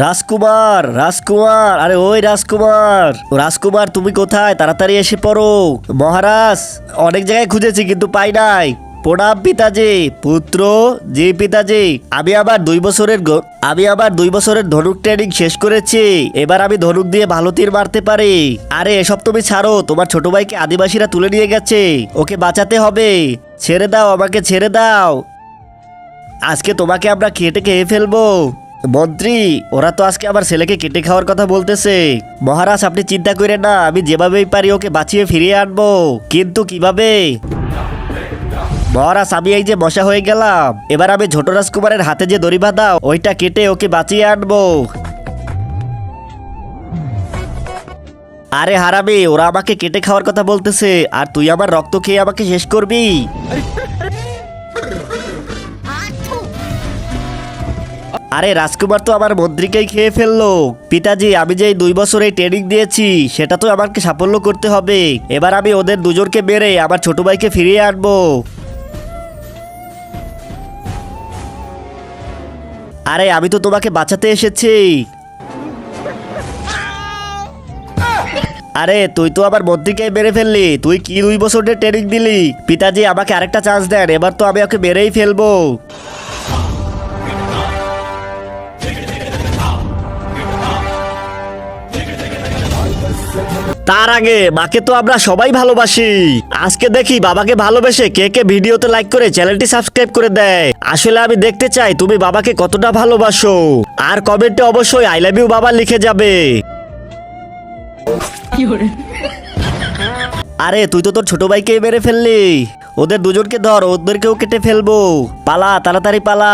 রাজকুমার, রাজকুমার, আরে ওই রাজকুমার, রাজকুমার তুমি কোথায়? তাড়াতাড়ি এসে পড়ো। মহারাজ, অনেক জায়গায় খুঁজেছি কিন্তু পাই নাই। প্রণাম পিতাজি। পুত্র, জি পিতাজি। আমি আবার 2 বছরের ধনুক ট্রেনিং শেষ করেছি। এবার আমি ধনুক দিয়ে ভালো তীর মারতে পারি। আরে এসব তুমি ছাড়ো, তোমার ছোট ভাইকে আদিবাসীরা তুলে নিয়ে গেছে, ওকে বাঁচাতে হবে। ছেড়ে দাও, আমাকে ছেড়ে দাও। আজকে তোমাকে আমরা কেটে খেয়ে ফেলবো। মন্ত্রী, ওরা তো আজকে আমার ছেলেকে কেটে খাওয়ার কথা বলতেছে। মহারাজ আপনি চিন্তা করেন না, আমি যেভাবেই পারি ওকে বাঁচিয়ে ফিরিয়ে আনবো। কিন্তু কিভাবে? মহারাজ, আমি এই যে মশা হয়ে গেলাম, এবার আমি ছোট রাজকুমারের হাতে যে দড়ি বাঁধা ওইটা কেটে ওকে বাঁচিয়ে আনবো। আরে হারামি, ওরা আমাকে কেটে খাওয়ার কথা বলতেছে, আর তুই আমার রক্ত খেয়ে আমাকে শেষ করবি? আরে রাজকুমার তো আমার মন্ত্রীকেই খেয়ে ফেললো। পিতাজি, আমি যে এই 2 বছর এই ট্রেনিং দিয়েছি সেটা তো আমাকে সাফল্য করতে হবে। এবার আমি ওদের দুজনকে মেরে আমার ছোট ভাইকে ফিরিয়ে আনবো। আরে আমি তো তোমাকে বাঁচাতে এসেছি। আরে তুই তো আবার মন্ত্রীকে মেরে ফেললি। তুই কি 2 বছরের ট্রেনিং দিলি? পিতাজি আমাকে আরেকটা চান্স দেন, এবার তো আমি ওকে মেরেই ফেলবো। তার আগে মাকে তো আমরা সবাই ভালোবাসি। আজকে দেখি বাবাকে ভালোবেসে কে কে ভিডিওতে লাইক করে চ্যানেলটি সাবস্ক্রাইব করে দেয়। আসলে আমি দেখতে চাই তুমি বাবাকে কতটা ভালোবাসো। আর কমেন্টে অবশ্যই আই লাভ ইউ বাবা লিখে যাবে। আরে তুই তো তোর ছোট ভাইকে মেরে ফেললি। ওদের দুজনকে ধর, ওদেরকেও কেটে ফেলবো। পালা, তাড়াতাড়ি পালা।